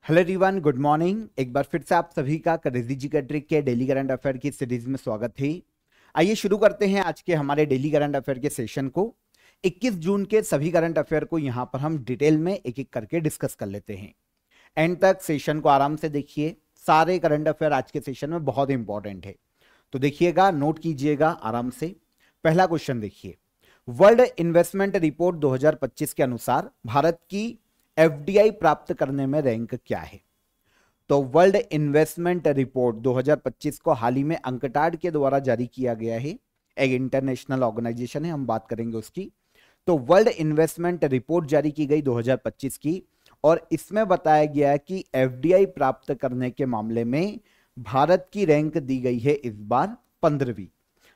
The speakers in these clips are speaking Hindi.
Hello everyone, good morning. एक बार फिर से आप सभी का क्रेजी जी का ट्रिक के डेली करंट अफेयर की सीरीज में स्वागत है। आइए शुरू करते हैं आज के हमारे डेली करंट अफेयर के सेशन को। 21 जून के सभी करंट अफेयर को यहां पर हम डिटेल में एक एक करके डिस्कस कर लेते हैं। एंड तक सेशन को आराम से देखिए। सारे करंट अफेयर आज के सेशन में बहुत इंपॉर्टेंट है, तो देखिएगा, नोट कीजिएगा आराम से। पहला क्वेश्चन देखिए, वर्ल्ड इन्वेस्टमेंट रिपोर्ट 2025 के अनुसार भारत की एफडीआई प्राप्त करने में रैंक क्या है। तो वर्ल्ड इन्वेस्टमेंट रिपोर्ट 2025 को हाल ही में अंकटाड के द्वारा जारी किया गया है। एक इंटरनेशनल ऑर्गेनाइजेशन है, हम बात करेंगे उसकी। तो वर्ल्ड इन्वेस्टमेंट रिपोर्ट जारी की गई 2025 की, और इसमें बताया गया है कि एफडीआई प्राप्त करने के मामले में भारत की रैंक दी गई है इस बार 15वीं।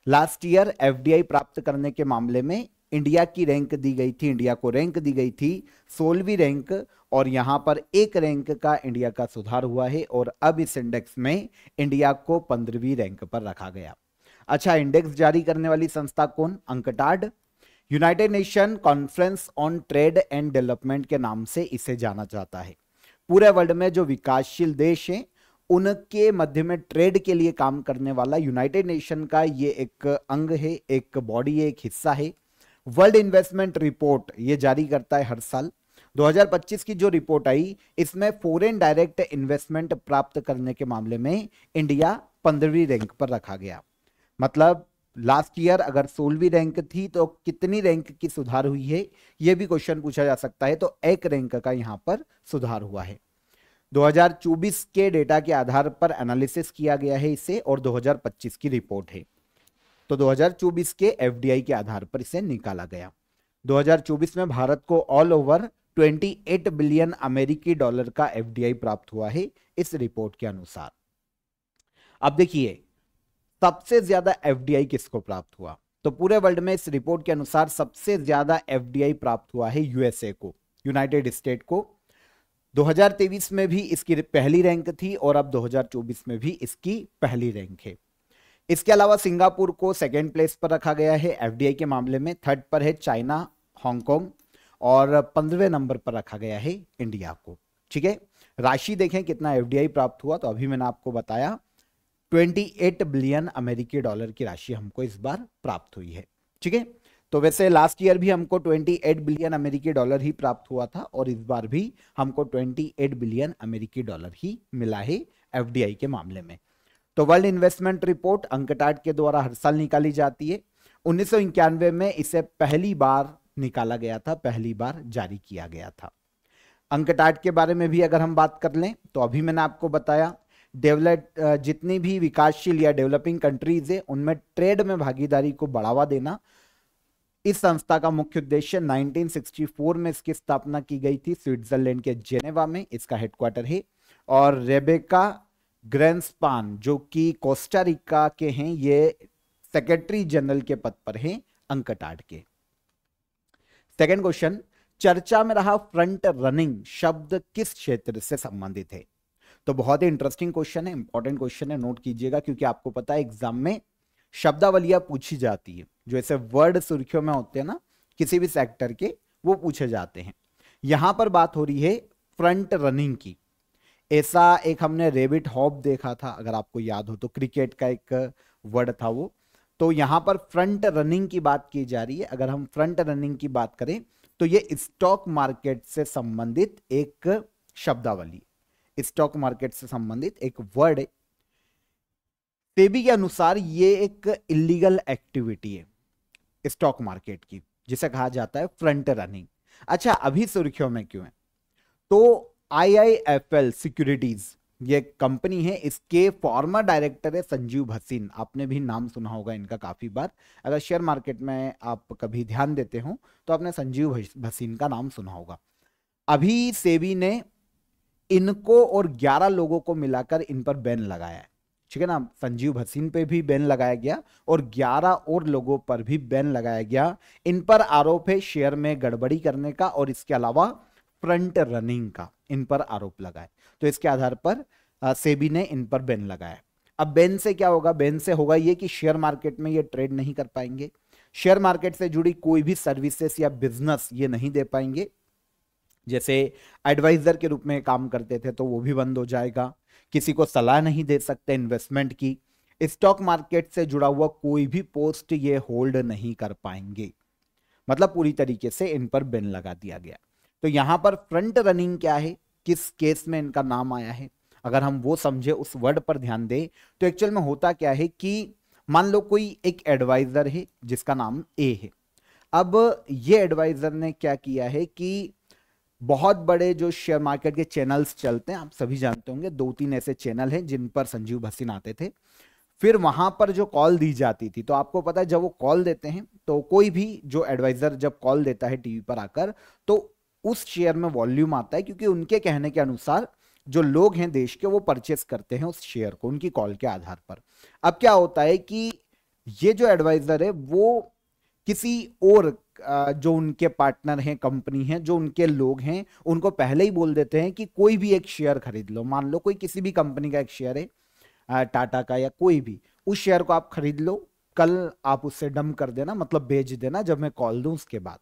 लास्ट ईयर एफडीआई प्राप्त करने के मामले में इंडिया की रैंक दी गई थी, इंडिया को रैंक दी गई थी 16वीं रैंक, और यहां पर एक रैंक का इंडिया का सुधार हुआ है और अब इस इंडेक्स में इंडिया को 15वीं रैंक पर रखा गया। अच्छा, इंडेक्स जारी करने वाली संस्था कौन? UNCTAD. United nation conference on trade and development के नाम से इसे जाना जाता है। पूरे वर्ल्ड में जो विकासशील देश हैं उनके मध्य में ट्रेड के लिए काम करने वाला यूनाइटेड नेशन का ये एक अंग है, एक बॉडी है, एक हिस्सा है। वर्ल्ड इन्वेस्टमेंट रिपोर्ट ये जारी करता है हर साल। 2025 की जो रिपोर्ट आई, इसमें फॉरेन डायरेक्ट इन्वेस्टमेंट प्राप्त करने के मामले में इंडिया 15वीं रैंक पर रखा गया। मतलब लास्ट ईयर अगर 16वीं रैंक थी तो कितनी रैंक की सुधार हुई है, यह भी क्वेश्चन पूछा जा सकता है। तो एक रैंक का यहां पर सुधार हुआ है। 2024 के डेटा के आधार पर एनालिसिस किया गया है इसे, और 2025 की रिपोर्ट है। तो 2024 के एफडीआई के आधार पर इसे निकाला गया। 2024 में भारत को ऑल ओवर 28 बिलियन अमेरिकी डॉलर का एफडीआई प्राप्त हुआ है इस रिपोर्ट के अनुसार। अब देखिए, सबसे ज्यादा एफडीआई किसको प्राप्त हुआ? तो पूरे वर्ल्ड में इस रिपोर्ट के अनुसार सबसे ज्यादा एफडीआई प्राप्त हुआ है यूएसए को, यूनाइटेड स्टेट को। 2023 में भी इसकी पहली रैंक थी और अब 2024 में भी इसकी पहली रैंक है। इसके अलावा सिंगापुर को सेकेंड प्लेस पर रखा गया है एफडीआई के मामले में। थर्ड पर है चाइना, हांगकांग, और 15वें नंबर पर रखा गया है इंडिया को। ठीक है, राशि देखें कितना एफडीआई प्राप्त हुआ, तो अभी मैंने आपको बताया 28 बिलियन अमेरिकी डॉलर की राशि हमको इस बार प्राप्त हुई है। ठीक है, तो वैसे लास्ट ईयर भी हमको 28 बिलियन अमेरिकी डॉलर ही प्राप्त हुआ था, और इस बार भी हमको 28 बिलियन अमेरिकी डॉलर ही मिला है एफडीआई के मामले में। तो वर्ल्ड इन्वेस्टमेंट रिपोर्ट अंकटाड के द्वारा हर साल निकाली जाती है। 1991 में इसे पहली बार निकाला गया था, पहली बार जारी किया गया था। अंकटाड के बारे में भी अगर हम बात कर लें, तो अभी मैंने आपको बताया डेवलप जितनी भी विकासशील या डेवलपिंग कंट्रीज है उनमें ट्रेड में भागीदारी को बढ़ावा देना इस संस्था का मुख्य उद्देश्य। 1964 में इसकी स्थापना की गई थी स्विट्जरलैंड के जेनेवा में, इसका हेडक्वार्टर है। और रेबेका ग्रेंसपान जो कि कोस्टा रिका के हैं, ये सेक्रेटरी जनरल के पद पर हैं अंकटाड के। सेकंड क्वेश्चन, चर्चा में रहा फ्रंट रनिंग शब्द किस क्षेत्र से संबंधित है? तो बहुत ही इंटरेस्टिंग क्वेश्चन है, इंपॉर्टेंट क्वेश्चन है, नोट कीजिएगा, क्योंकि आपको पता है एग्जाम में शब्दावलियां पूछी जाती है, जो ऐसे वर्ड सुर्खियों में होते हैं ना किसी भी सेक्टर के, वो पूछे जाते हैं। यहां पर बात हो रही है फ्रंट रनिंग की। ऐसा एक हमने रेबिट हॉप देखा था, अगर आपको याद हो तो, क्रिकेट का एक वर्ड था वो। तो यहां पर फ्रंट रनिंग की बात की जा रही है। अगर हम फ्रंट रनिंग की बात करें तो ये स्टॉक मार्केट से संबंधित एक शब्दावली, स्टॉक मार्केट से संबंधित एक वर्ड है। सेबी के अनुसार ये एक इलीगल एक्टिविटी है स्टॉक मार्केट की, जिसे कहा जाता है फ्रंट रनिंग। अच्छा, अभी सुर्खियों में क्यों है? तो IIFL सिक्योरिटीज ये कंपनी है, इसके फॉर्मर डायरेक्टर है संजीव भसीन। आपने भी नाम सुना होगा इनका काफी बार, अगर शेयर मार्केट में आप कभी ध्यान देते हो तो आपने संजीव भसीन का नाम सुना होगा। अभी सेबी ने इनको और 11 लोगों को मिलाकर इन पर बैन लगाया है। ठीक है ना, संजीव भसीन पे भी बैन लगाया गया और 11 और लोगों पर भी बैन लगाया गया। इन पर आरोप है शेयर में गड़बड़ी करने का, और इसके अलावा फ्रंट रनिंग का इन पर आरोप लगाए। तो इसके आधार पर सेबी ने इन पर बैन लगाया। अब बैन से क्या होगा? बैन से होगा ये कि शेयर मार्केट में ये ट्रेड नहीं कर पाएंगे, शेयर मार्केट से जुड़ी कोई भी सर्विसेज या बिजनेस ये नहीं दे पाएंगे, जैसे एडवाइजर के रूप में काम करते थे तो वो भी बंद हो जाएगा। किसी को सलाह नहीं दे सकते इन्वेस्टमेंट की। स्टॉक मार्केट से जुड़ा हुआ कोई भी पोस्ट ये होल्ड नहीं कर पाएंगे। मतलब पूरी तरीके से इन पर बैन लगा दिया गया। तो यहां पर फ्रंट रनिंग क्या है, किस केस में इनका नाम आया है, अगर हम वो समझे, उस वर्ड पर ध्यान दें, तो एक्चुअल में होता क्या है कि मान लो कोई एक एडवाइजर है जिसका नाम ए है। अब ये एडवाइजर ने क्या किया है कि बहुत बड़े जो शेयर मार्केट के चैनल्स चलते हैं, आप सभी जानते होंगे, 2-3 ऐसे चैनल हैं जिन पर संजीव भसीन आते थे। फिर वहां पर जो कॉल दी जाती थी, तो आपको पता है जब वो कॉल देते हैं तो कोई भी जो एडवाइजर जब कॉल देता है टीवी पर आकर, तो उस शेयर में वॉल्यूम आता है, क्योंकि उनके कहने के अनुसार जो लोग हैं देश के वो परचेस करते हैं उस शेयर को उनकी कॉल के आधार पर। अब क्या होता है कि ये जो एडवाइजर है वो किसी और जो उनके पार्टनर हैं, कंपनी है, जो उनके लोग हैं, उनको पहले ही बोल देते हैं कि कोई भी एक शेयर खरीद लो। मान लो कोई किसी भी कंपनी का एक शेयर है, टाटा का या कोई भी, उस शेयर को आप खरीद लो, कल आप उससे डंप कर देना, मतलब बेच देना जब मैं कॉल दूं उसके बाद।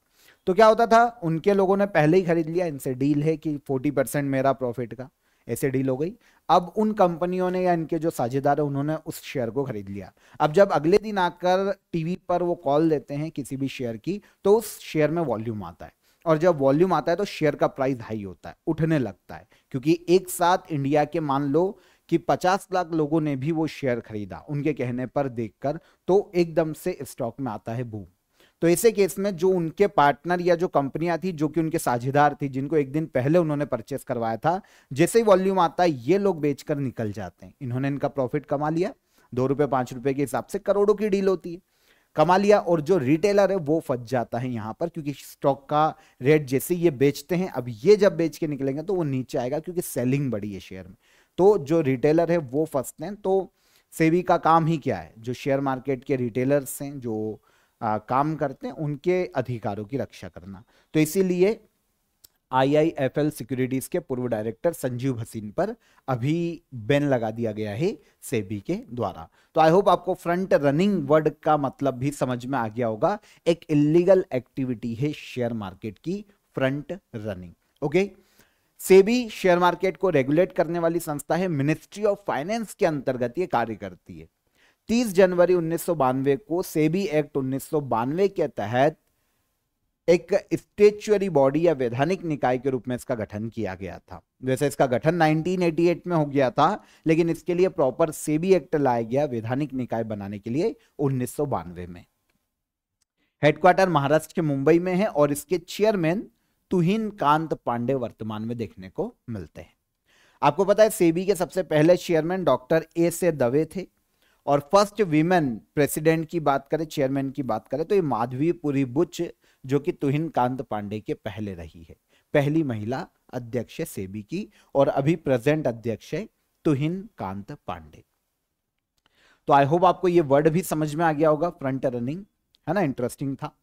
तो क्या होता था, उनके लोगों ने पहले ही खरीद लिया, इनसे डील है कि 40% मेरा प्रॉफिट का, ऐसे डील हो गई। अब उन कंपनियों ने या इनके जो साझेदार है उन्होंने उस शेयर को खरीद लिया। अब जब अगले दिन आकर टीवी पर वो कॉल देते हैं किसी भी शेयर की, तो उस शेयर में वॉल्यूम आता है, और जब वॉल्यूम आता है तो शेयर का प्राइस हाई होता है, उठने लगता है, क्योंकि एक साथ इंडिया के मान लो कि 50 लाख लोगों ने भी वो शेयर खरीदा उनके कहने पर देखकर, तो एकदम से स्टॉक में आता है बूम। तो ऐसे केस में जो उनके पार्टनर या जो कंपनियां थी जो कि उनके साझेदार थी, जिनको एक दिन पहले उन्होंने परचेस करवाया था, जैसे ही वॉल्यूम आता है ये लोग बेचकर निकल जाते हैं। इन्होंने इनका प्रॉफिट कमा लिया, 2 रुपए 5 रुपए के हिसाब से करोड़ों की डील होती है, कमा लिया। और जो रिटेलर है वो फंस जाता है यहां पर, क्योंकि स्टॉक का रेट जैसे ये बेचते हैं, अब ये जब बेच के निकलेंगे तो वो नीचे आएगा, क्योंकि सेलिंग बड़ी है शेयर में। तो जो रिटेलर है वो फंसते हैं। तो सेबी का काम ही क्या है, जो शेयर मार्केट के रिटेलर्स हैं, जो काम करते हैं, उनके अधिकारों की रक्षा करना। तो इसीलिए आईआईएफएल सिक्योरिटीज के पूर्व डायरेक्टर संजीव भसीन पर अभी बैन लगा दिया गया है सेबी के द्वारा। तो आई होप आपको फ्रंट रनिंग वर्ड का मतलब भी समझ में आ गया होगा। एक इलीगल एक्टिविटी है शेयर मार्केट की front running. Okay, SEBI share market को रेगुलेट करने वाली संस्था है, मिनिस्ट्री ऑफ फाइनेंस के अंतर्गत ये कार्य करती है। 30 जनवरी 1992 को सेबी एक्ट 1992 के तहत एक स्टेचुअरी बॉडी या वैधानिक निकाय के रूप में इसका गठन किया गया था। वैसे इसका गठन 1988 में हो गया था, लेकिन इसके लिए प्रॉपर सेबी एक्ट लाया गया वैधानिक निकाय बनाने के लिए 1992 में। हेडक्वार्टर महाराष्ट्र के मुंबई में है और इसके चेयरमैन तुहिन कांत पांडे वर्तमान में देखने को मिलते हैं। आपको पता है सेबी के सबसे पहले चेयरमैन डॉक्टर ए दवे थे, और फर्स्ट वीमेन प्रेसिडेंट की बात करें, चेयरमैन की बात करें, तो ये माधवीपुरी बुच, जो कि तुहिन कांत पांडे के पहले रही है, पहली महिला अध्यक्ष है सेबी की, और अभी प्रेजेंट अध्यक्ष है तुहिन कांत पांडे। तो आई होप आपको ये वर्ड भी समझ में आ गया होगा, फ्रंट रनिंग, है ना, इंटरेस्टिंग था।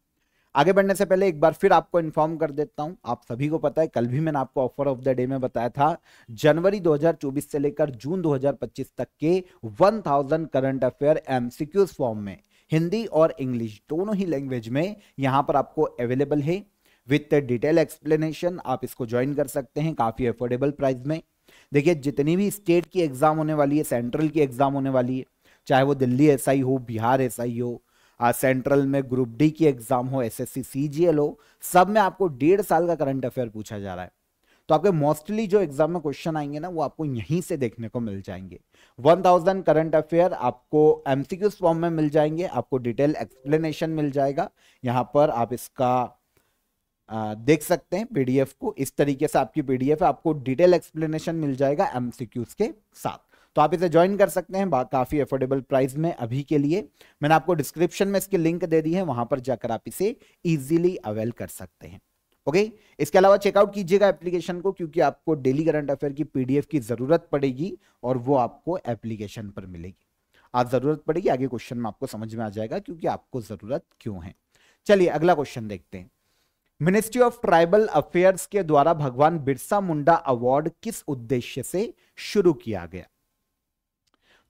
आगे बढ़ने से पहले एक बार फिर आपको इन्फॉर्म कर देता हूं, आप सभी को पता है, कल भी मैंने आपको ऑफर ऑफ द डे में बताया था, जनवरी 2024 से लेकर जून 2025 तक के 1000 करंट अफेयर एमसीक्यूज फॉर्म में हिंदी और इंग्लिश दोनों ही लैंग्वेज में यहां पर आपको अवेलेबल है विथ डिटेल एक्सप्लेनेशन। आप इसको ज्वाइन कर सकते हैं काफी अफोर्डेबल प्राइस में। देखिए, जितनी भी स्टेट की एग्जाम होने वाली है, सेंट्रल की एग्जाम होने वाली है, चाहे वो दिल्ली एसआई हो, बिहार एसआई हो, सेंट्रल में ग्रुप डी की एग्जाम हो, एसएससी सीजीएल हो, सब में आपको 1.5 साल का करंट अफेयर पूछा जा रहा है। तो आपके मोस्टली जो एग्जाम में क्वेश्चन आएंगे ना, वो आपको यहीं से देखने को मिल जाएंगे। 1000 करंट अफेयर आपको एमसीक्यूज फॉर्म में मिल जाएंगे, आपको डिटेल एक्सप्लेनेशन मिल जाएगा। यहां पर आप इसका देख सकते हैं पीडीएफ को, इस तरीके से आपकी पीडीएफ है, आपको डिटेल एक्सप्लेनेशन मिल जाएगा एमसीक्यूज के साथ। तो आप इसे ज्वाइन कर सकते हैं काफी अफोर्डेबल प्राइस में अभी के लिए। मैंने आपको डिस्क्रिप्शन में इसकी लिंक दे दी है, वहां पर जाकर आप इसे इजीली अवेल कर सकते हैं। ओके, इसके अलावा चेकआउट कीजिएगा एप्लीकेशन को, क्योंकि आपको डेली करंट अफेयर की पीडीएफ की जरूरत पड़ेगी और वो आपको एप्लीकेशन पर मिलेगी। आज जरूरत पड़ेगी, आगे क्वेश्चन में आपको समझ में आ जाएगा क्योंकि आपको जरूरत क्यों है। चलिए अगला क्वेश्चन देखते हैं। मिनिस्ट्री ऑफ ट्राइबल अफेयर्स के द्वारा भगवान बिरसा मुंडा अवार्ड किस उद्देश्य से शुरू किया गया?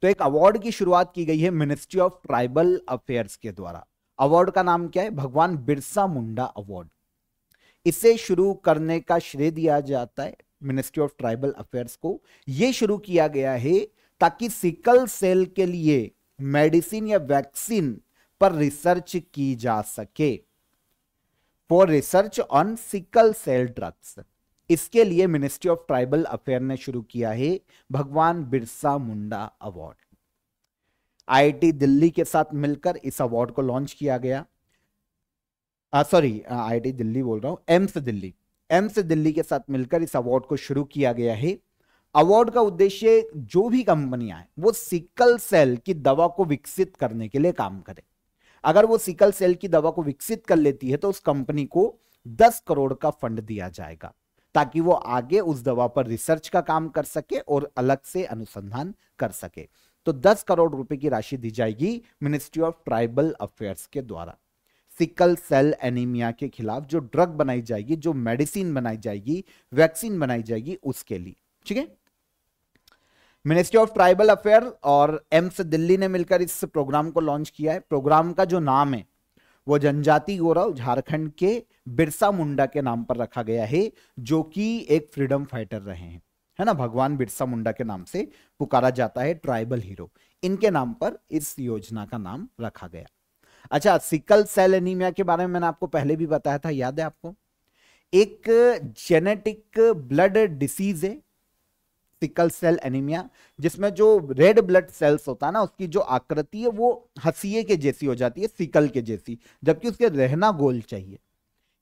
तो एक अवार्ड की शुरुआत की गई है मिनिस्ट्री ऑफ ट्राइबल अफेयर्स के द्वारा। अवार्ड का नाम क्या है? भगवान बिरसा मुंडा अवार्ड। इसे शुरू करने का श्रेय दिया जाता है मिनिस्ट्री ऑफ ट्राइबल अफेयर्स को। यह शुरू किया गया है ताकि सिकल सेल के लिए मेडिसिन या वैक्सीन पर रिसर्च की जा सके, for research on sickle cell drugs. इसके लिए मिनिस्ट्री ऑफ ट्राइबल अफेयर ने शुरू किया है भगवान बिरसा मुंडा अवार्ड। आईआईटी दिल्ली के साथ मिलकर इस अवार्ड को लॉन्च किया गया। आईआईटी दिल्ली बोल रहा हूं, एम्स दिल्ली के साथ मिलकर इस अवार्ड को शुरू किया गया है। अवार्ड का उद्देश्य जो भी कंपनियां हैं वो सिकल सेल की दवा को विकसित करने के लिए काम करें। अगर वो सिकल सेल की दवा को विकसित कर लेती है तो उस कंपनी को 10 करोड़ का फंड दिया जाएगा ताकि वो आगे उस दवा पर रिसर्च का काम कर सके और अलग से अनुसंधान कर सके। तो 10 करोड़ रुपए की राशि दी जाएगी मिनिस्ट्री ऑफ ट्राइबल अफेयर्स के द्वारा सिकल सेल एनीमिया के खिलाफ जो ड्रग बनाई जाएगी, जो मेडिसिन बनाई जाएगी, वैक्सीन बनाई जाएगी, उसके लिए। ठीक है, मिनिस्ट्री ऑफ ट्राइबल अफेयर और एम्स दिल्ली ने मिलकर इस प्रोग्राम को लॉन्च किया है। प्रोग्राम का जो नाम है वो जनजाति गौरव झारखंड के बिरसा मुंडा के नाम पर रखा गया है, जो कि एक फ्रीडम फाइटर रहे हैं, है ना। भगवान बिरसा मुंडा के नाम से पुकारा जाता है, ट्राइबल हीरो। इनके नाम पर इस योजना का नाम रखा गया। अच्छा, सिकल सेल एनीमिया के बारे में मैंने आपको पहले भी बताया था, याद है आपको? एक जेनेटिक ब्लड डिसीज है सिकल सेल एनीमिया, जिसमें जो रेड ब्लड सेल्स होता है ना, उसकी जो आकृति है वो हंसिए के जैसी हो जाती है, सिकल के जैसी, जबकि उसके रहना गोल चाहिए।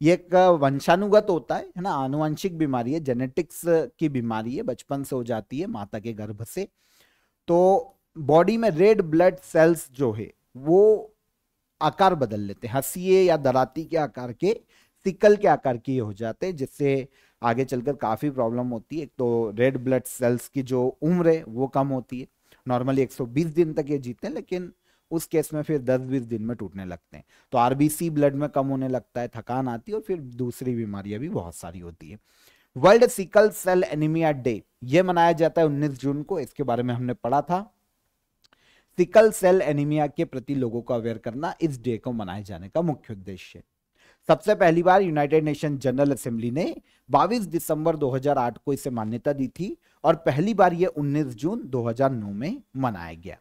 ये एक वंशानुगत होता है ना, आनुवंशिक बीमारी है, जेनेटिक्स की बीमारी है, बचपन से हो जाती है माता के गर्भ से। तो बॉडी में रेड ब्लड सेल्स जो है वो आकार बदल लेते हैं, हंसिए या दराती के आकार के, सिकल के आकार के हो जाते हैं, जिससे आगे चलकर काफी प्रॉब्लम होती है। एक तो रेड ब्लड सेल्स की जो उम्र है वो कम होती है, नॉर्मली 120 दिन तक ये जीते हैं, लेकिन उस केस में फिर 10-20 दिन में टूटने लगते हैं। तो आरबीसी ब्लड में कम होने लगता है, थकान आती है और फिर दूसरी बीमारियां भी बहुत सारी होती है। World sickle cell anaemia day ये मनाया जाता है 19 जून को। इसके बारे में हमने पढ़ा था। सिकल सेल एनीमिया के प्रति लोगों को अवेयर करना इस डे को मनाए जाने का मुख्य उद्देश्य है। सबसे पहली बार यूनाइटेड नेशन जनरल असेंबली ने 22 दिसंबर 2008 को इसे मान्यता दी थी और पहली बार यह 19 जून 2009 में मनाया गया।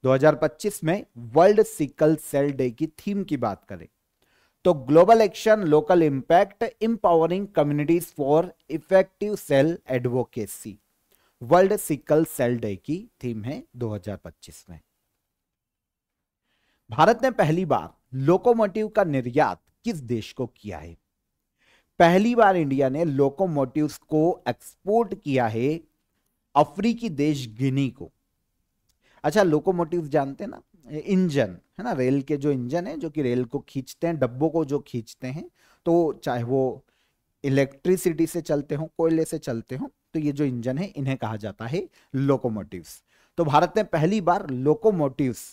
2025 में वर्ल्ड सिकल सेल डे की थीम की बात करें तो global action, local impact, empowering communities for effective cell advocacy, world sickle cell day की थीम है 2025 में। भारत ने पहली बार लोकोमोटिव का निर्यात किस देश को किया है? पहली बार इंडिया ने लोकोमोटिव्स को एक्सपोर्ट किया है अफ्रीकी देश गिनी को। अच्छा, लोकोमोटिव्स जानते हैं ना, इंजन है ना, रेल के जो इंजन है जो कि रेल को खींचते हैं, डब्बों को जो खींचते हैं, तो चाहे वो इलेक्ट्रिसिटी से चलते हो, कोयले से चलते हो, तो ये जो इंजन है इन्हें कहा जाता है लोकोमोटिव्स। तो भारत ने पहली बार लोकोमोटिव्स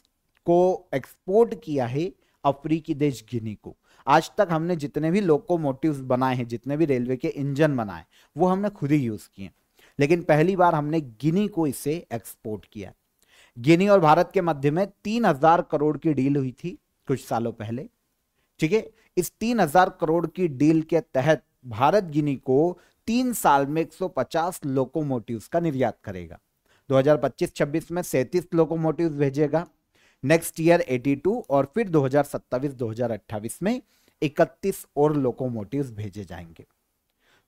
को एक्सपोर्ट किया है अफ्रीकी देश गिनी को। आज तक हमने जितने भी लोकोमोटिव्स बनाए हैं, जितने भी रेलवे के इंजन बनाए, वो हमने खुद ही यूज किए, लेकिन पहली बार हमने गिनी को इसे एक्सपोर्ट किया। गिनी और भारत के मध्य में 3000 करोड़ की डील हुई थी कुछ सालों पहले। ठीक है, इस 3000 करोड़ की डील के तहत भारत गिनी को 3 साल में 150 लोकोमोटिव्स का निर्यात करेगा। 2025-26 में 37 लोकोमोटिव्स भेजेगा, नेक्स्ट ईयर 82 और फिर 2027-2028 में 31 और लोकोमोटिव्स भेजे जाएंगे।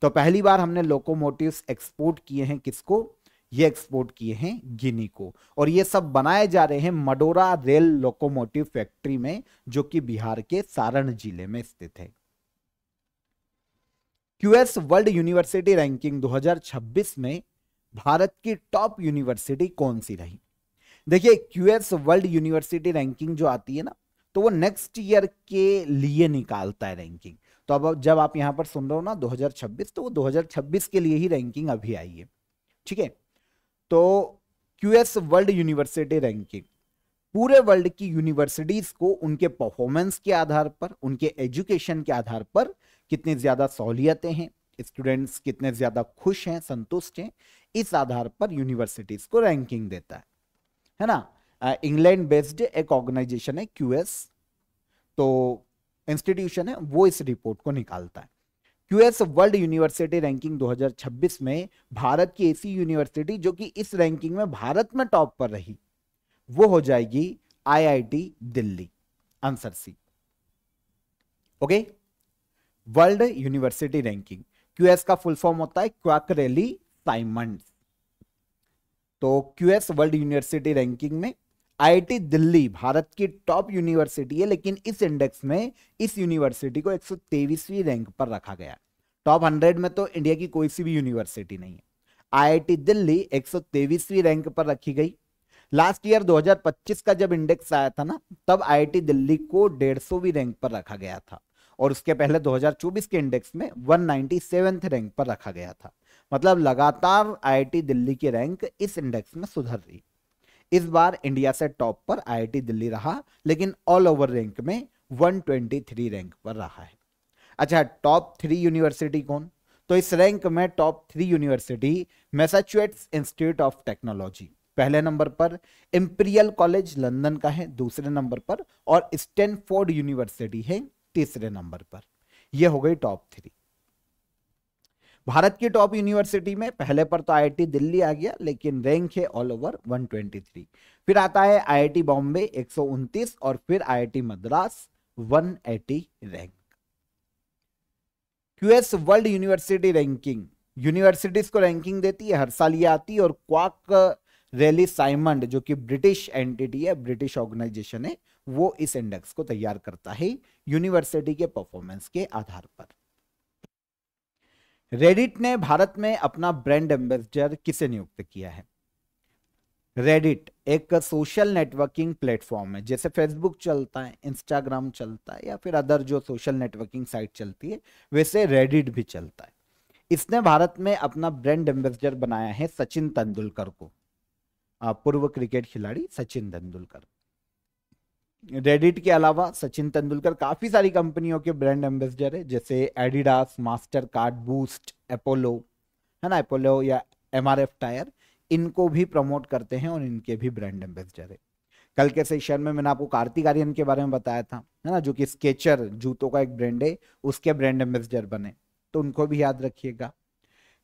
तो पहली बार हमने लोकोमोटिव्स एक्सपोर्ट किए हैं किसको? ये एक्सपोर्ट किए हैं गिनी को, और ये सब बनाए जा रहे हैं मडोरा रेल लोकोमोटिव फैक्ट्री में, जो कि बिहार के सारण जिले में स्थित है। क्यूएस वर्ल्ड यूनिवर्सिटी रैंकिंग 2026 में भारत की टॉप यूनिवर्सिटी कौन सी रही? देखिए, क्यूएस वर्ल्ड यूनिवर्सिटी रैंकिंग जो आती है ना, तो वो नेक्स्ट ईयर के लिए निकालता है रैंकिंग। तो अब जब आप यहां पर सुन रहे हो ना 2026, तो वो 2026 के लिए ही रैंकिंग अभी आई है। ठीक है, तो क्यूएस वर्ल्ड यूनिवर्सिटी रैंकिंग पूरे वर्ल्ड की यूनिवर्सिटीज को उनके परफॉर्मेंस के आधार पर, उनके एजुकेशन के आधार पर, कितनी ज्यादा सहूलियतें हैं, स्टूडेंट्स कितने ज्यादा खुश हैं, संतुष्ट हैं, इस आधार पर यूनिवर्सिटीज को रैंकिंग देता है ना। इंग्लैंड बेस्ड एक ऑर्गेनाइजेशन है क्यूएस, तो इंस्टीट्यूशन है, वो इस रिपोर्ट को निकालता है। क्यूएस वर्ल्ड यूनिवर्सिटी रैंकिंग 2026 में भारत की ऐसी यूनिवर्सिटी जो कि इस रैंकिंग में भारत में टॉप पर रही वो हो जाएगी IIT Delhi. Answer C. Okay, world university ranking, QS का फुल फॉर्म होता है क्वाकरेली साइमंड्स। तो क्यूएस वर्ल्ड यूनिवर्सिटी रैंकिंग में आईआईटी दिल्ली भारत की टॉप यूनिवर्सिटी है, लेकिन इस इंडेक्स में इस यूनिवर्सिटी को 123वीं रैंक पर रखा गया। टॉप 100 में तो इंडिया की कोई सी भी यूनिवर्सिटी नहीं है। आईआईटी दिल्ली 123वीं रैंक पर रखी गई। लास्ट ईयर 2025 का जब इंडेक्स आया था ना, तब आईआईटी दिल्ली को 150वीं रैंक पर रखा गया था, और उसके पहले 2024 के इंडेक्स में 197th रैंक पर रखा गया था। मतलब लगातार आईआईटी दिल्ली की रैंक इस इंडेक्स में सुधर रही। इस बार इंडिया से टॉप पर आईआईटी दिल्ली रहा, लेकिन ऑल ओवर रैंक में 123 रैंक पर रहा है। अच्छा, टॉप 3 यूनिवर्सिटी कौन? तो इस रैंक में top 3 university Massachusetts institute of technology पहले नंबर पर, इंपीरियल कॉलेज लंदन का है दूसरे नंबर पर, और स्टैनफोर्ड यूनिवर्सिटी है तीसरे नंबर पर। यह हो गई टॉप 3। भारत की टॉप यूनिवर्सिटी में पहले पर तो आईआईटी दिल्ली आ गया, लेकिन रैंक है ऑल ओवर 123। फिर आता है आईआईटी बॉम्बे 129, और फिर IIT Madras 180 rank. QS world university ranking universities को रैंकिंग देती है, हर साल ये आती है, और क्वाक रैली साइमंड जो कि ब्रिटिश एंटिटी है, ब्रिटिश ऑर्गेनाइजेशन है, वो इस इंडेक्स को तैयार करता है यूनिवर्सिटी के परफॉर्मेंस के आधार पर। रेडिट ने भारत में अपना ब्रांड एम्बेसडर किसे नियुक्त किया है? रेडिट एक सोशल नेटवर्किंग प्लेटफॉर्म है, जैसे फेसबुक चलता है, इंस्टाग्राम चलता है, या फिर अदर जो सोशल नेटवर्किंग साइट चलती है, वैसे रेडिट भी चलता है। इसने भारत में अपना ब्रांड एम्बेसडर बनाया है सचिन तेंदुलकर को, पूर्व क्रिकेट खिलाड़ी सचिन तेंदुलकर। रेडिट के अलावा सचिन तेंदुलकर काफी सारी कंपनियों के ब्रांड एम्बेसडर है, जैसे Adidas, master card, boost, Apollo, है ना, अपोलो या एमआरएफ टायर, इनको भी प्रमोट करते हैं और इनके भी ब्रांड एम्बेसडर है। कल के सेशन में मैंने आपको कार्तिक आर्यन के बारे में बताया था, है ना, जो कि स्केचर जूतों का एक ब्रांड है, उसके ब्रांड एम्बेसडर बने, तो उनको भी याद रखिएगा।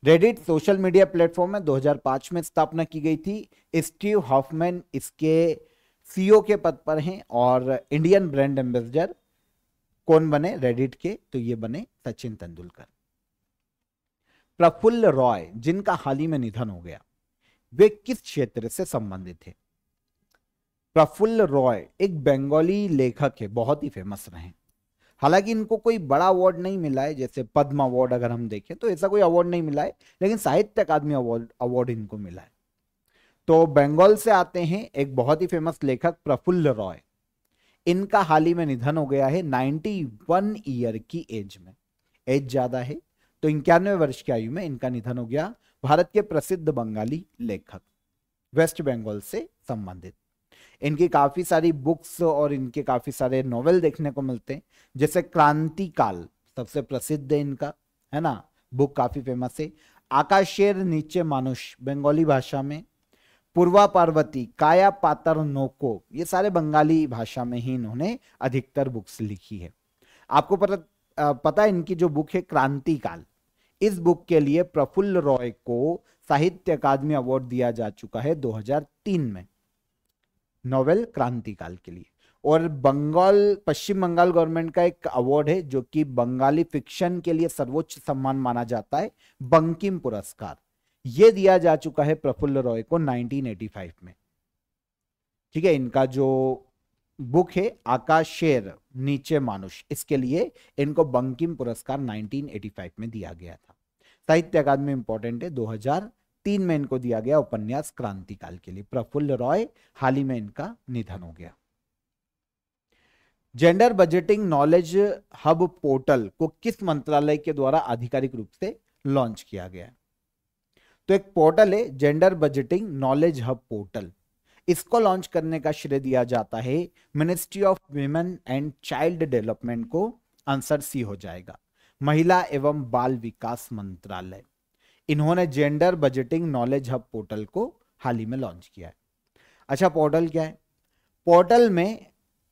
रेडिट सोशल मीडिया प्लेटफॉर्म में 2005 में स्थापना की गई थी। स्टीव हॉफमैन इसके सीईओ के पद पर हैं, और इंडियन ब्रांड एम्बेसडर कौन बने रेडिट के? तो ये बने सचिन तेंदुलकर। प्रफुल्ल रॉय जिनका हाल ही में निधन हो गया, वे किस क्षेत्र से संबंधित थे? प्रफुल्ल रॉय एक बंगाली लेखक है, बहुत ही फेमस रहे। हालांकि इनको कोई बड़ा अवार्ड नहीं मिला है, जैसे पद्म अवार्ड अगर हम देखें तो ऐसा कोई अवार्ड नहीं मिला है, लेकिन साहित्य अकादमी अवार्ड इनको मिला है। तो बंगाल से आते हैं एक बहुत ही फेमस लेखक प्रफुल्ल रॉय। इनका हाल ही में निधन हो गया है 91 ईयर की एज में। एज ज्यादा है, तो 91 वर्ष की आयु में इनका निधन हो गया। भारत के प्रसिद्ध बंगाली लेखक, वेस्ट बंगाल से संबंधित। इनकी काफी सारी बुक्स और इनके काफी सारे नॉवेल देखने को मिलते हैं, जैसे क्रांतिकाल सबसे प्रसिद्ध है इनका, है ना, बुक काफी फेमस है। आकाशेर नीचे मानुष बंगाली भाषा में, पूर्वा पार्वती, काया पातर नोको, ये सारे बंगाली भाषा में ही इन्होंने अधिकतर बुक्स लिखी है। आपको पता है इनकी जो बुक है क्रांतिकाल, इस बुक के लिए प्रफुल्ल रॉय को साहित्य अकादमी अवार्ड दिया जा चुका है 2003 में, नोवेल क्रांतिकाल के लिए। और पश्चिम बंगाल गवर्नमेंट का एक अवार्ड है जो कि बंगाली फिक्शन के लिए सर्वोच्च सम्मान माना जाता है, बंकिम पुरस्कार, ये दिया जा चुका है प्रफुल्ल रॉय को 1985 में। ठीक है, इनका जो बुक है आकाशेर नीचे मानुष, इसके लिए इनको बंकिम पुरस्कार 1985 में दिया गया था। साहित्य अकादमी इंपॉर्टेंट है, 2003 में इनको दिया गया उपन्यास क्रांतिकाल के लिए। प्रफुल्ल रॉय हाल ही में इनका निधन हो गया। Gender budgeting knowledge hub portal को किस मंत्रालय के द्वारा आधिकारिक रूप से लॉन्च किया गया? तो एक पोर्टल है gender budgeting knowledge hub portal, इसको लॉन्च करने का श्रेय दिया जाता है ministry of women and child development को। आंसर सी हो जाएगा, महिला एवं बाल विकास मंत्रालय। इन्होंने gender budgeting knowledge hub portal को हाल ही में लॉन्च किया है। अच्छा, पोर्टल क्या है? पोर्टल में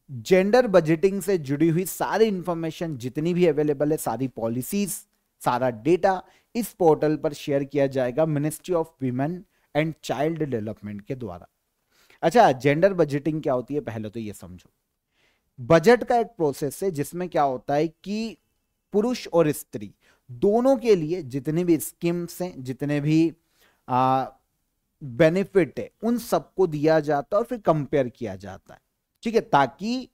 जेंडर बजटिंग से जुड़ी हुई सारी इंफॉर्मेशन जितनी भी अवेलेबल है, सारी पॉलिसीज सारा डेटा इस पोर्टल पर शेयर किया जाएगा ministry of women and child development के द्वारा। अच्छा, जेंडर बजटिंग क्या होती है पहले तो ये समझो। बजट का एक प्रोसेस है जिसमें क्या होता है कि पुरुष और स्त्री दोनों के लिए जितने भी स्कीम्स हैं, जितने भी बेनिफिट है, उन सबको दिया जाता है और फिर कंपेयर किया जाता है, ठीक है, ताकि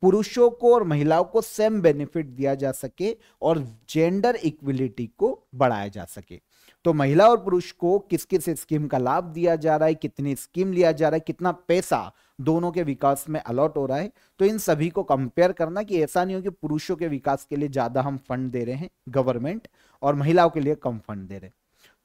पुरुषों को और महिलाओं को सेम बेनिफिट दिया जा सके और जेंडर इक्विलिटी को बढ़ाया जा सके। तो महिला और पुरुष को किस किस स्कीम का लाभ दिया जा रहा है, कितनी स्कीम लिया जा रहा है, कितना पैसा दोनों के विकास में अलॉट हो रहा है, तो इन सभी को कंपेयर करना कि ऐसा नहीं हो कि पुरुषों के विकास के लिए ज्यादा हम फंड दे रहे हैं गवर्नमेंट और महिलाओं के लिए कम फंड दे रहे हैं।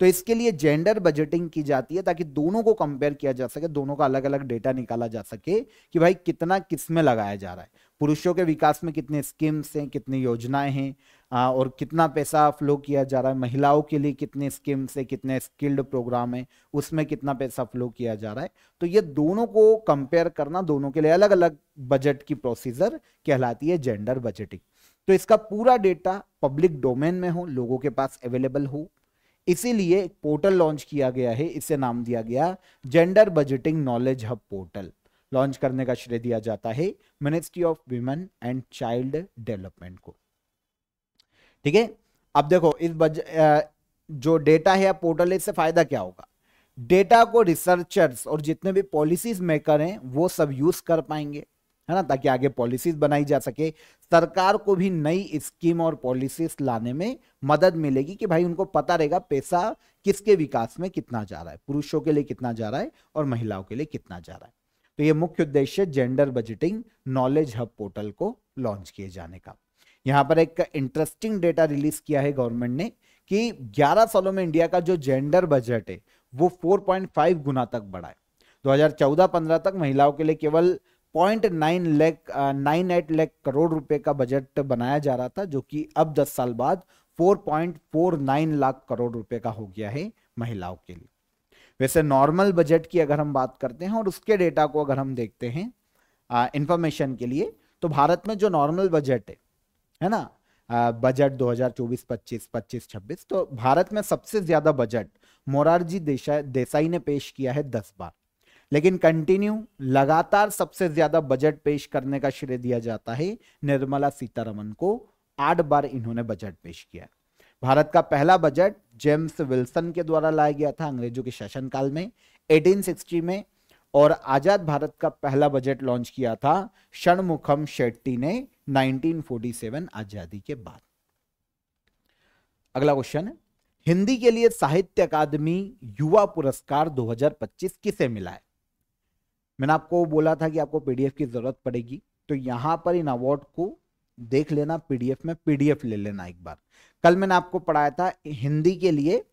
तो इसके लिए जेंडर बजटिंग की जाती है ताकि दोनों को कंपेयर किया जा सके, दोनों का अलग अलग डेटा निकाला जा सके कि भाई कितना किस में लगाया जा रहा है, पुरुषों के विकास में कितने स्कीम्स हैं, कितनी योजनाएं हैं और कितना पैसा फ्लो किया जा रहा है, महिलाओं के लिए कितने स्कीम्स है, कितने स्किल्ड प्रोग्राम है, उसमें कितना पैसा फ्लो किया जा रहा है। तो ये दोनों को कंपेयर करना, दोनों के लिए अलग अलग बजट की प्रोसीजर कहलाती है जेंडर बजटिंग। तो इसका पूरा डेटा पब्लिक डोमेन में हो, लोगों के पास अवेलेबल हो, इसीलिए एक पोर्टल लॉन्च किया गया है, इसे नाम दिया गया gender budgeting knowledge hub portal. Launch करने का श्रेय दिया जाता है ministry of women and child development को, ठीक है। अब देखो इस जो डेटा है पोर्टल है, इससे फायदा क्या होगा। डेटा को रिसर्चर्स और जितने भी पॉलिसीज मेकर हैं वो सब यूज कर पाएंगे, है ना, ताकि आगे पॉलिसीज बनाई जा सके। सरकार को भी नई स्कीम और पॉलिसीज लाने में मदद मिलेगी कि भाई उनको पता रहेगा पैसा किसके विकास में कितना जा रहा है, पुरुषों के लिए कितना जा रहा है और महिलाओं के लिए कितना जा रहा है। तो ये मुख्य उद्देश्य gender budgeting knowledge hub portal को लॉन्च किए जाने का। यहां पर एक इंटरेस्टिंग डेटा रिलीज किया है गवर्नमेंट ने कि 11 सालों में इंडिया का जो जेंडर बजट है वो 4.5 गुना तक बढ़ा है। 2014-15 तक महिलाओं के लिए केवल 0.98 लाख करोड़ रुपए का बजट बनाया जा रहा था, जो कि अब 10 साल बाद 4.49 लाख करोड़ रुपए का हो गया है महिलाओं के लिए। वैसे नॉर्मल बजट की अगर हम बात करते हैं और उसके डेटा को अगर हम देखते हैं इंफॉर्मेशन के लिए, तो भारत में जो नॉर्मल बजट है ना, बजट 2024-25, 25-26, तो भारत में सबसे ज्यादा बजट मोरारजी देसाई ने पेश किया है 10 बार, लेकिन कंटिन्यू लगातार सबसे ज्यादा बजट पेश करने का श्रेय दिया जाता है निर्मला सीतारमन को। 8 बार इन्होंने बजट पेश किया। भारत का पहला बजट जेम्स विल्सन के द्वारा लाया गया था अंग्रेजों के शासनकाल में 1860 में, और आजाद भारत का पहला बजट लॉन्च किया था षणमुखम शेट्टी ने 1947 आजादी के बाद। अगला क्वेश्चन है, हिंदी के लिए साहित्य अकादमी युवा पुरस्कार 2025 किसे मिला है। मैंने आपको बोला था कि आपको पीडीएफ की जरूरत पड़ेगी, तो यहां पर इन अवार्ड को देख लेना, पीडीएफ में पीडीएफ ले लेना एक बार। कल मैंने आपको पढ़ाया था हिंदी के लिए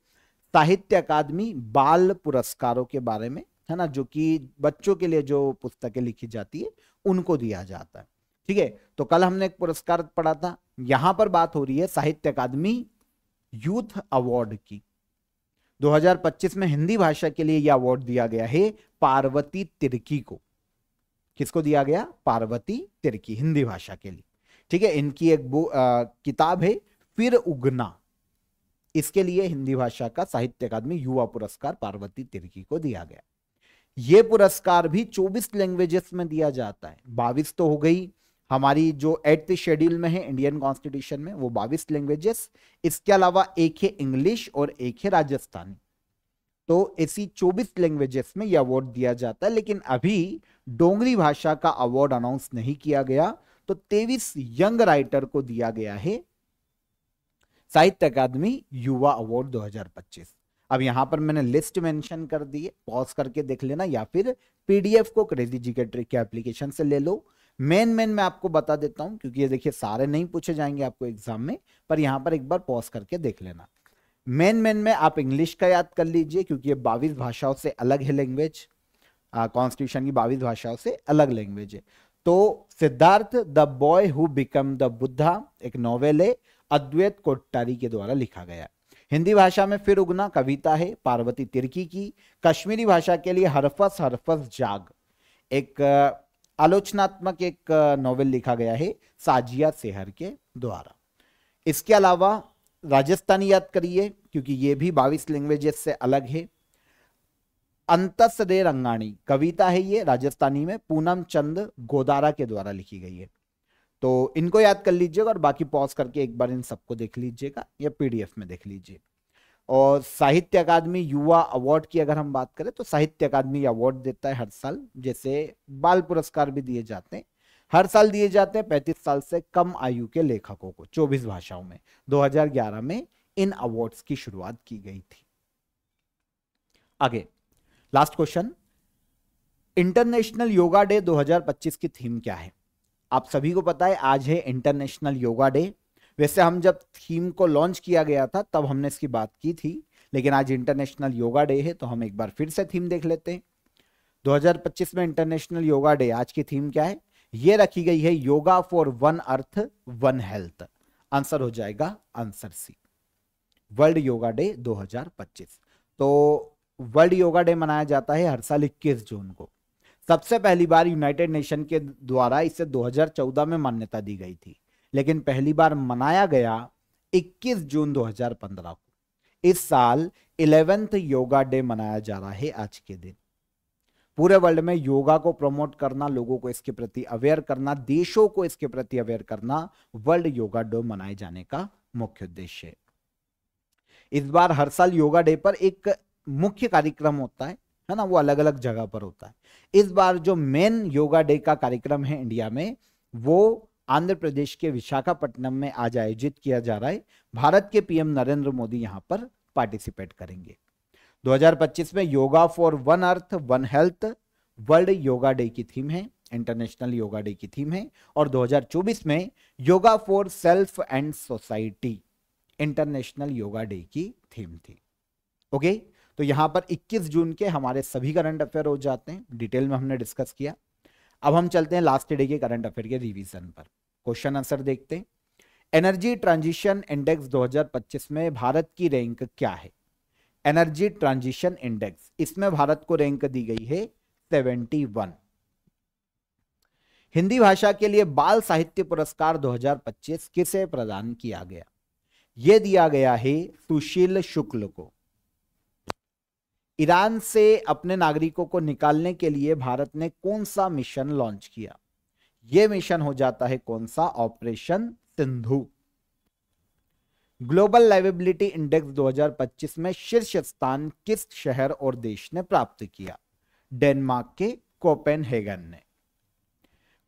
साहित्य अकादमी बाल पुरस्कारों के बारे में, है ना, जो कि बच्चों के लिए जो पुस्तकें लिखी जाती है उनको दिया जाता है, ठीक है। तो कल हमने एक पुरस्कार पढ़ा था, यहां पर बात हो रही है साहित्य अकादमी यूथ अवार्ड की। 2025 में हिंदी भाषा के लिए यह अवार्ड दिया गया है पार्वती तिर्की को। किसको दिया गया? पार्वती तिर्की, हिंदी भाषा के लिए, ठीक है। इनकी एक किताब है फिर उगना, इसके लिए हिंदी भाषा का साहित्य अकादमी युवा पुरस्कार पार्वती तिर्की को दिया गया। यह पुरस्कार भी 24 लैंग्वेजेस में दिया जाता है। 22 तो हो गई हमारी जो 8th शेड्यूल में है इंडियन कॉन्स्टिट्यूशन में, वो 22 लैंग्वेजेस। इसके अलावा एक है इंग्लिश और एक है राजस्थानी। तो ऐसी 24 लैंग्वेजेस में यह अवार्ड दिया जाता है, लेकिन अभी डोंगरी भाषा का अवार्ड अनाउंस नहीं किया गया, तो 23 यंग राइटर को दिया गया है साहित्य अकादमी युवा अवार्ड 2025। अब यहां पर मैंने लिस्ट मेंशन कर दी है, पॉज करके देख लेना या फिर पीडीएफ को क्रेजी जीके ट्रिक के एप्लीकेशन से ले लो। मेन मैं आपको बता देता हूं, क्योंकि ये देखिए सारे नहीं पूछे जाएंगे आपको एग्जाम में, पर यहां पर एक बार पॉज करके देख लेना। मेन में आप इंग्लिश का याद कर लीजिए, क्योंकि ये 22 भाषाओं से अलग है लैंग्वेज, कॉन्स्टिट्यूशन की 22 भाषाओं से अलग लैंग्वेज है। तो Siddharth the boy who become the Buddha एक नॉवेल है, अद्वैत कोट्टारी के द्वारा लिखा गया। हिंदी भाषा में फिर उगना कविता है पार्वती तिर्की की। कश्मीरी भाषा के लिए हरफस हरफस जाग एक आलोचनात्मक एक नॉवेल लिखा गया है साजिया सेहर के द्वारा। इसके अलावा राजस्थानी याद करिए क्योंकि ये भी 22 लैंग्वेजेस से अलग है। अंतस रे रंगाणी कविता है, ये राजस्थानी में पूनम चंद गोदारा के द्वारा लिखी गई है। तो इनको याद कर लीजिएगा और बाकी पॉज करके एक बार इन सबको देख लीजिएगा या पीडीएफ में देख लीजिए। और साहित्य अकादमी युवा अवार्ड की अगर हम बात करें तो साहित्य अकादमी अवार्ड देता है हर साल, जैसे बाल पुरस्कार भी दिए जाते हैं, हर साल दिए जाते हैं 35 साल से कम आयु के लेखकों को 24 भाषाओं में। 2011 में इन अवार्ड्स की शुरुआत की गई थी। आगे last question, international yoga day 2025 की थीम क्या है? आप सभी को पता है आज है इंटरनेशनल योगा डे। वैसे हम जब थीम को लॉन्च किया गया था तब हमने इसकी बात की थी, लेकिन आज इंटरनेशनल योगा डे है तो हम एक बार फिर से थीम देख लेते हैं। 2025 में इंटरनेशनल योगा डे, आज की थीम क्या है? ये रखी गई है yoga for one earth one health. Answer हो जाएगा answer C, world yoga day 2025। तो वर्ल्ड योगा डे मनाया जाता है हर साल 21 जून को। सबसे पहली बार यूनाइटेड नेशन के द्वारा इसे 2014 में मान्यता दी गई थी, लेकिन पहली बार मनाया गया 21 जून 2015 को। इस साल 11th योगा डे मनाया जा रहा है आज के दिन। पूरे वर्ल्ड में योगा को प्रमोट करना, लोगों को इसके प्रति अवेयर करना, देशों को इसके प्रति अवेयर करना वर्ल्ड योगा डे मनाए जाने का मुख्य उद्देश्य है। इस बार हर साल योगा डे पर एक मुख्य कार्यक्रम होता है ना, वो अलग अलग जगह पर होता है। इस बार जो मेन योगा डे का कार्यक्रम है इंडिया में, वो आंध्र प्रदेश के विशाखापट्टनम में आज आयोजित किया जा रहा है। भारत के पीएम नरेंद्र मोदी यहां पर पार्टिसिपेट करेंगे। 2025 में yoga for one earth one health world yoga day की थीम है, इंटरनेशनल योगा डे की थीम है। और 2024 में yoga for self and society international yoga day की थीम थी। ओके, तो यहां पर 21 जून के हमारे सभी करंट अफेयर हो जाते हैं, डिटेल में हमने डिस्कस किया। अब हम चलते हैं लास्ट डे के करंट अफेयर के रिवीजन पर। क्वेश्चन आंसर देखते हैं। एनर्जी ट्रांजिशन इंडेक्स 2025 में भारत की रैंक क्या है? एनर्जी ट्रांजिशन इंडेक्स, इसमें भारत को रैंक दी गई है 71। हिंदी भाषा के लिए बाल साहित्य पुरस्कार 2025 किसे प्रदान किया गया? यह दिया गया है सुशील शुक्ल को। ईरान से अपने नागरिकों को निकालने के लिए भारत ने कौन सा मिशन लॉन्च किया? यह मिशन हो जाता है कौन सा? Operation Sindhu. Global liveability index 2025 में शीर्ष स्थान किस शहर और देश ने प्राप्त किया? डेनमार्क के कोपेनहेगन ने।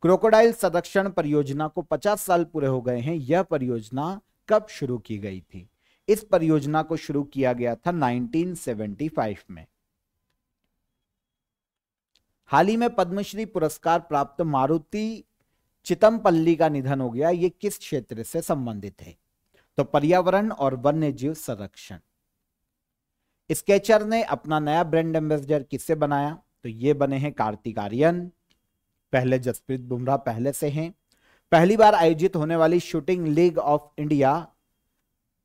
क्रोकोडाइल संरक्षण परियोजना को 50 साल पूरे हो गए हैं। यह परियोजना कब शुरू की गई थी? इस परियोजना को शुरू किया गया था 1975 में। हाल ही में पद्मश्री पुरस्कार प्राप्त मारुति चितमपल्ली का निधन हो गया। यह किस क्षेत्र से संबंधित है? तो पर्यावरण और वन्य जीव संरक्षण। स्केचर ने अपना नया ब्रांड एम्बेसडर किससे बनाया? तो ये बने हैं कार्तिक आर्यन। पहले जसप्रीत बुमराह पहले से हैं। पहली बार आयोजित होने वाली शूटिंग लीग ऑफ इंडिया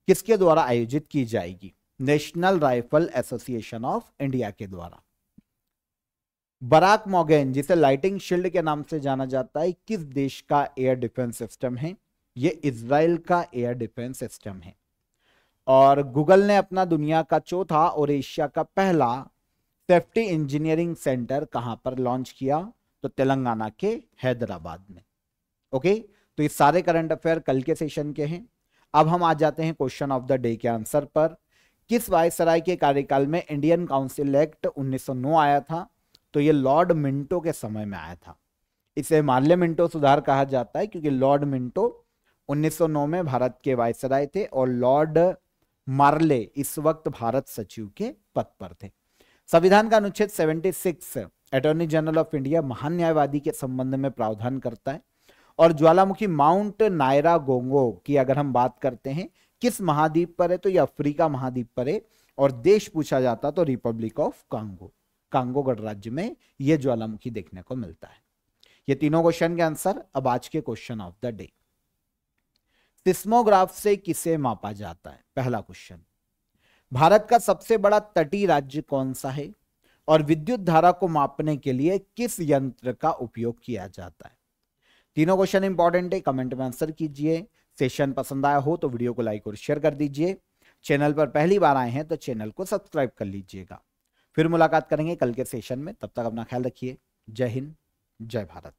किसके द्वारा आयोजित की जाएगी? National rifle association of India के द्वारा। बराक मोगेन, जिसे लाइटिंग शील्ड के नाम से जाना जाता है, किस देश का एयर डिफेंस सिस्टम है? यह इजराइल का एयर डिफेंस सिस्टम है। और गूगल ने अपना दुनिया का चौथा और एशिया का पहला सेफ्टी इंजीनियरिंग सेंटर कहां पर लॉन्च किया? तो तेलंगाना के हैदराबाद में। ओके, तो ये सारे करंट अफेयर कल के सेशन के हैं। अब हम आ जाते हैं क्वेश्चन ऑफ द डे के आंसर पर। किस वायसराय के कार्यकाल में इंडियन काउंसिल एक्ट 1909 आया था? तो ये लॉर्ड मिंटो के समय में आया था। इसे मार्ले मिंटो सुधार कहा जाता है क्योंकि लॉर्ड मिंटो 1909 में भारत के वायसराय थे और लॉर्ड मार्ले इस वक्त भारत सचिव के पद पर थे। संविधान का अनुच्छेद 76 अटॉर्नी जनरल ऑफ इंडिया महान न्यायवादी के संबंध में प्रावधान करता है। और ज्वालामुखी माउंट नायरा गोंगो की अगर हम बात करते हैं किस महाद्वीप पर है? तो ये अफ्रीका महाद्वीप पर है। और देश पूछा जाता तो रिपब्लिक ऑफ कांगो, कांगो गणराज्य में यह ज्वालामुखी देखने को मिलता है। ये तीनों क्वेश्चन के आंसर अब आज के question of the day. Seismograph से किसे मापा जाता है? पहला क्वेश्चन। भारत का सबसे बड़ा तटीय राज्य कौन सा है? और विद्युत धारा को मापने के लिए किस यंत्र का उपयोग किया जाता है? तीनों क्वेश्चन इंपॉर्टेंट है, कमेंट में आंसर कीजिए। सेशन पसंद आया हो तो वीडियो को लाइक और शेयर कर दीजिए। चैनल पर पहली बार आए हैं तो चैनल को सब्सक्राइब कर लीजिएगा। फिर मुलाकात करेंगे कल के सेशन में, तब तक अपना ख्याल रखिए। जय हिंद, जय भारत।